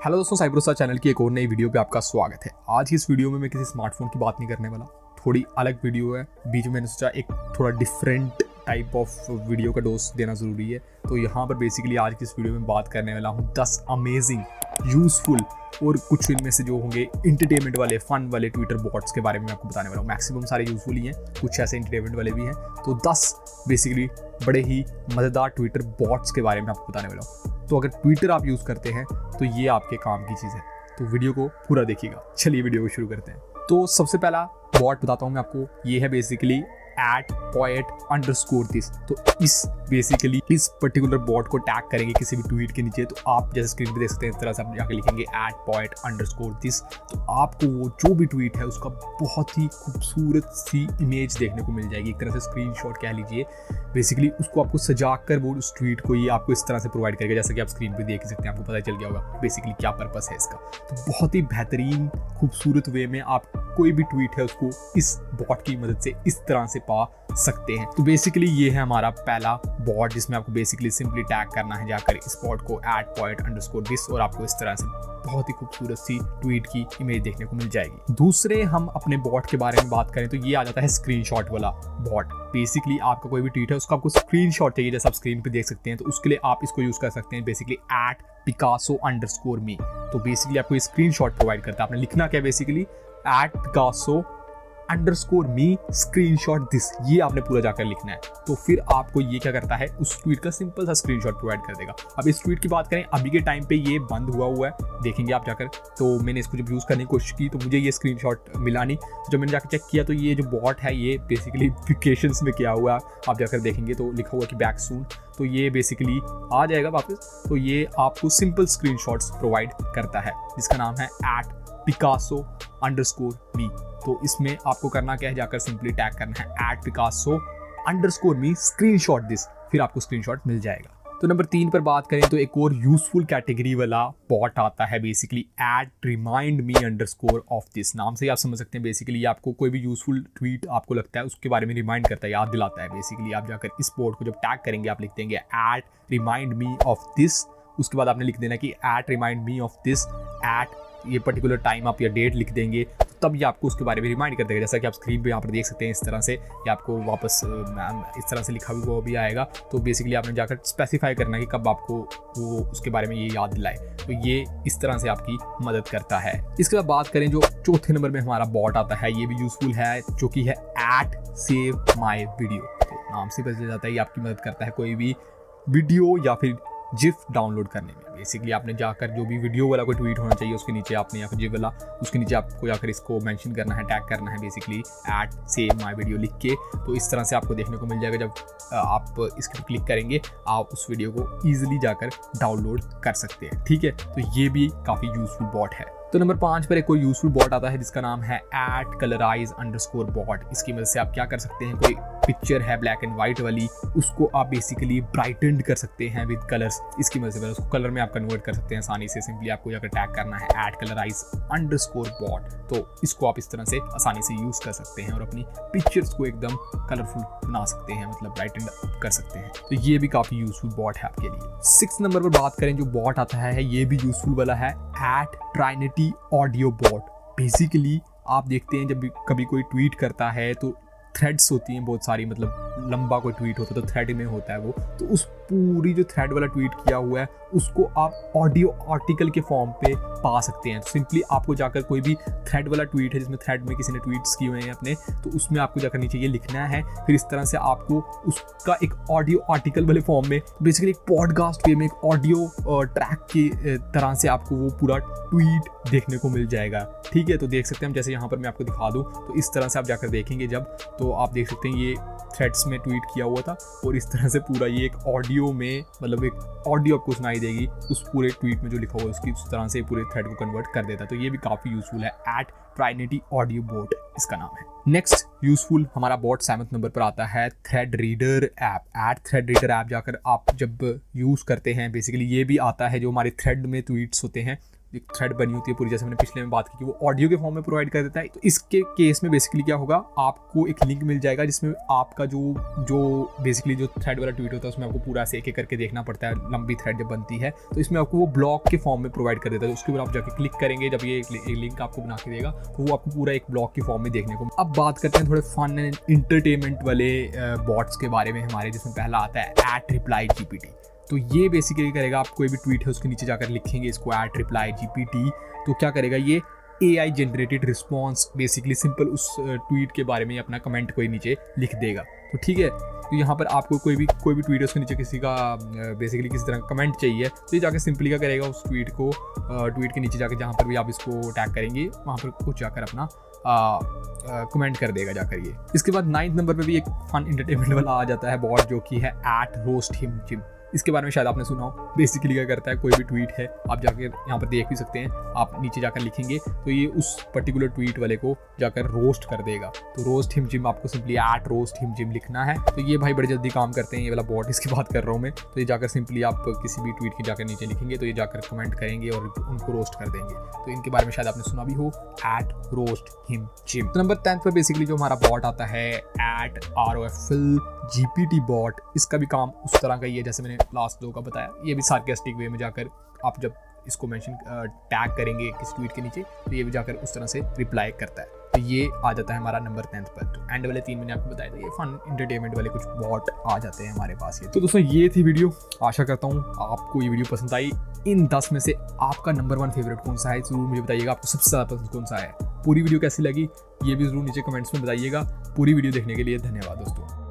Hello दोस्तों, साइब्रोसा channel की एक और नई वीडियो पे आपका स्वागत है। आज की इस वीडियो में मैं किसी स्मार्टफोन की बात नहीं करने वाला, थोड़ी अलग वीडियो है। बीच में मैंने सोचा एक थोड़ा डिफरेंट टाइप ऑफ वीडियो का डोज देना ज़रूरी है। तो यहाँ पर बेसिकली आज की इस वीडियो में बात करने वाला हूँ 10 अमेजिंग यूज़फुल और कुछ इनमें से जो होंगे इंटरटेनमेंट वाले, फन वाले ट्विटर बॉट्स के बारे में मैं आपको बताने वाला हूँ। मैक्सिमम सारे यूज़फुल ही हैं, कुछ ऐसे इंटरटेनमेंट वाले भी हैं। तो 10 बेसिकली बड़े ही मज़ेदार ट्विटर बॉट्स के बारे में आपको बताने वाला हूँ। तो अगर ट्विटर आप यूज़ करते हैं तो ये आपके काम की चीज़ है, तो वीडियो को पूरा देखिएगा। चलिए वीडियो को शुरू करते हैं। तो सबसे पहला बॉट बताता हूँ मैं आपको, ये है बेसिकली @poet_this। तो इस पर्टिकुलर बॉट को टैग करेंगे किसी भी ट्वीट के नीचे, तो आप जैसे स्क्रीन पे देख सकते हैं इस तरह से आप जाके लिखेंगे @poet_this। तो आपको वो जो भी ट्वीट है उसका बहुत ही खूबसूरत सी इमेज देखने को मिल जाएगी, एक तरह से स्क्रीनशॉट कह लीजिए। बेसिकली उसको आपको सजा कर वो उस ट्वीट को ये आपको इस तरह से प्रोवाइड करेगा, जैसा कि आप स्क्रीन पे देख ही सकते हैं, आपको पता चल गया होगा बेसिकली क्या पर्पस है इसका। तो बहुत ही बेहतरीन खूबसूरत वे में आप कोई भी ट्वीट है उसको इस बॉट की मदद से इस तरह से पा सकते हैं। तो बेसिकली ये है हमारा पहला बॉट, जिसमें आपको बेसिकली सिंपली टैग करना है जाकर इस बॉट को @poet_this और आपको इस तरह से बहुत ही खूबसूरत सी ट्वीट की इमेज देखने को मिल जाएगी। दूसरे हम अपने बॉट के बारे में बात करें तो ये आ जाता है स्क्रीनशॉट वाला बॉट। बेसिकली आपका कोई भी ट्वीट है उसका आपको स्क्रीनशॉट चाहिए, जैसे आप स्क्रीन पे देख सकते हैं। तो उसके लिए आप इसको यूज कर सकते हैं बेसिकली @picasso_me। तो बेसिकली आपको स्क्रीनशॉट प्रोवाइड करता है। आपने लिखना क्या बेसिकली @picasso_me स्क्रीनशॉट दिस, ये आपने पूरा जाकर लिखना है। तो फिर आपको ये क्या करता है, उस ट्वीट का सिंपल सा स्क्रीनशॉट प्रोवाइड कर देगा। अब इस ट्वीट की बात करें, अभी के टाइम पे ये बंद हुआ है, देखेंगे आप जाकर। तो मैंने इसको जब यूज़ करने की कोशिश की तो मुझे ये स्क्रीनशॉट मिला नहीं। तो जब मैंने जाकर चेक किया तो ये जो बॉट है ये बेसिकली एप्लीकेशंस में किया हुआ है। आप जाकर देखेंगे तो लिखा हुआ कि बैक सून, तो ये बेसिकली आ जाएगा वापस। तो ये आपको सिंपल स्क्रीनशॉट्स प्रोवाइड करता है, जिसका नाम है @picasso_me। तो इसमें आपको करना क्या है, जाकर सिंपली टैग करना है @picasso_me स्क्रीनशॉट दिस, फिर आपको स्क्रीनशॉट मिल जाएगा। तो नंबर 3 पर बात करें तो एक और यूजफुल कैटेगरी वाला बॉट आता है बेसिकली @remind_me_of_this। नाम से ही आप समझ सकते हैं बेसिकली आपको कोई भी यूजफुल ट्वीट आपको लगता है उसके बारे में रिमाइंड करता है, याद दिलाता है। बेसिकली आप जाकर इस बॉट को जब टैग करेंगे आप लिख देंगे @remind_me_of_this। उसके बाद आपने लिख देना कि @remind_me_of_this ये पर्टिकुलर टाइम आप या डेट लिख देंगे, तो तब ये आपको उसके बारे में रिमाइंड कर देगा। जैसा कि आप स्क्रीन पे यहाँ पर देख सकते हैं इस तरह से, ये आपको वापस इस तरह से लिखा हुआ भी आएगा। तो बेसिकली आपने जाकर स्पेसिफाई करना है कि कब आपको वो उसके बारे में ये याद दिलाए। तो ये इस तरह से आपकी मदद करता है। इसके बाद बात करें जो चौथे नंबर में हमारा बॉट आता है, ये भी यूजफुल है, जो कि है @SaveMyVideo। तो नाम से पता चल जाता है ये आपकी मदद करता है कोई भी वीडियो या फिर जिफ डाउनलोड करने में। बेसिकली आपने जाकर जो भी वीडियो वाला कोई ट्वीट होना चाहिए उसके नीचे आपने, या फिर जिफ वाला उसके नीचे आपको जाकर इसको मेंशन करना है, टैग करना है बेसिकली @SaveMyVideo लिख के। तो इस तरह से आपको देखने को मिल जाएगा। जब आप इस पर क्लिक करेंगे आप उस वीडियो को ईजिली जाकर डाउनलोड कर सकते हैं। ठीक है, तो ये भी काफ़ी यूजफुल बॉट है। तो नंबर 5 पर एक कोई यूजफुल बॉट आता है जिसका नाम है @colorize_bot। इसकी मदद से आप क्या कर सकते हैं, कोई पिक्चर है ब्लैक एंड व्हाइट वाली, उसको आप बेसिकली ब्राइटेंड कर सकते हैं विद कलर्स। इसकी मदद से उसको कलर में आप कन्वर्ट कर सकते हैं आसानी से। सिंपली आपको जाकर टैग करना है @colorize_bot। तो इसको आप इस तरह से आसानी से यूज़ कर सकते हैं और अपनी पिक्चर्स को एकदम कलरफुल बना सकते हैं, मतलब ब्राइटेंड कर सकते हैं। तो ये भी काफ़ी यूजफुल बॉट है आपके लिए। 6 नंबर पर बात करें जो बॉट आता है ये भी यूजफुल वाला है @TrinityAudioBot। बेसिकली आप देखते हैं जब कभी कोई ट्वीट करता है तो थ्रेड्स होती हैं बहुत सारी, मतलब लंबा कोई ट्वीट होता है तो थ्रेड में होता है वो। तो उस पूरी जो थ्रेड वाला ट्वीट किया हुआ है उसको आप ऑडियो आर्टिकल के फॉर्म पे पा सकते हैं। तो सिंपली आपको जाकर कोई भी थ्रेड वाला ट्वीट है जिसमें थ्रेड में किसी ने ट्वीट्स किए हुए हैं अपने, तो उसमें आपको जाकर नीचे ये लिखना है। फिर इस तरह से आपको उसका एक ऑडियो आर्टिकल वाले फॉर्म में, बेसिकली एक पॉडकास्ट वे में, एक ऑडियो ट्रैक की तरह से आपको वो पूरा ट्वीट देखने को मिल जाएगा। ठीक है, तो देख सकते हैं हम, जैसे यहाँ पर मैं आपको दिखा दूँ तो इस तरह से आप जाकर देखेंगे जब, तो आप देख सकते हैं ये थ्रेड्स में ट्वीट किया हुआ था और इस तरह से पूरा ये एक ऑडियो में, मतलब एक ऑडियो आपको सुनाई देगी उस पूरे ट्वीट में जो लिखा हुआ है उसकी, उस तरह से पूरे थ्रेड को कन्वर्ट कर देता है। तो ये भी काफ़ी यूजफुल है, @TrinityAudioBot इसका नाम है। नेक्स्ट यूजफुल हमारा बॉट 7वें नंबर पर आता है thread reader app. Thread reader app जाकर आप जब यूज़ करते हैं, बेसिकली ये भी आता है जो हमारे थ्रेड में ट्वीट्स होते हैं, एक थ्रेड बनी होती है पूरी, जैसे मैंने पिछले में बात की कि वो ऑडियो के फॉर्म में प्रोवाइड कर देता है। तो इसके केस में बेसिकली क्या होगा, आपको एक लिंक मिल जाएगा जिसमें आपका जो बेसिकली जो थ्रेड वाला ट्वीट होता है उसमें आपको पूरा से एक एक करके देखना पड़ता है, लंबी थ्रेड जब बनती है तो इसमें आपको वो ब्लॉक के फॉर्म में प्रोवाइड कर देता है। उसके ऊपर आप जाके क्लिक करेंगे, जब ये एक लिंक आपको बना के देगा तो वो आपको पूरा एक ब्लॉक के फॉर्म में देखने को। अब बात करते हैं थोड़े फन एंड इंटरटेनमेंट वाले बॉट्स के बारे में हमारे, जिसमें पहला आता है @reply_gpt। तो ये बेसिकली करेगा, आप कोई भी ट्वीट है उसके नीचे जाकर लिखेंगे इसको @reply_gpt, तो क्या करेगा ये AI generated response, basically simple उस ट्वीट के बारे में अपना कमेंट कोई नीचे लिख देगा। तो ठीक है, तो यहाँ पर आपको कोई भी ट्वीट है उसके नीचे किसी का बेसिकली किसी तरह का कमेंट चाहिए, तो ये जाकर सिंपली क्या करेगा, उस ट्वीट के नीचे जाकर जहाँ पर भी आप इसको टैग करेंगे वहाँ पर कुछ जाकर अपना कमेंट कर देगा जाकर ये। इसके बाद 9वें नंबर पे भी एक फन इंटरटेनमेंट वाला आ जाता है बॉट, जो कि है @roasthimjim। इसके बारे में शायद आपने सुना हो। बेसिकली क्या करता है, कोई भी ट्वीट है आप जाकर यहाँ पर देख भी सकते हैं, आप नीचे जाकर लिखेंगे तो ये उस पर्टिकुलर ट्वीट वाले को जाकर रोस्ट कर देगा। तो रोस्ट हिम जिम आपको सिंपली @roasthimjim लिखना है। तो ये भाई बड़े जल्दी काम करते हैं, ये वाला बॉट इसकी बात कर रहा हूँ मैं। तो ये जाकर सिंपली आप किसी भी ट्वीट के जाकर नीचे लिखेंगे तो ये जाकर कमेंट करेंगे और उनको रोस्ट कर देंगे। तो इनके बारे में शायद आपने सुना भी हो, @roasthimjim। तो नंबर 10 पर बेसिकली जो हमारा बॉट आता है @roflgpt बॉट। इसका भी काम उस तरह का ही है जैसे मैंने लास्ट 2 का बताया। ये भी सार्केस्टिक वे में जाकर आप जब इसको मेंशन टैग करेंगे किस ट्वीट के नीचे तो ये भी जाकर उस तरह से रिप्लाई करता है। तो ये आ जाता है हमारा नंबर 10 पर। तो एंड वाले 3 मैंने आपको बताया था, ये फन इंटरटेनमेंट वाले कुछ बॉट आ जाते हैं हमारे पास ये। तो दोस्तों ये थी वीडियो, आशा करता हूँ आपको ये वीडियो पसंद आई। इन 10 में से आपका नंबर 1 फेवरेट कौन सा है जरूर मुझे बताइएगा, आपको सबसे ज़्यादा पसंद कौन सा है। पूरी वीडियो कैसी लगी ये भी जरूर नीचे कमेंट्स में बताइएगा। पूरी वीडियो देखने के लिए धन्यवाद दोस्तों।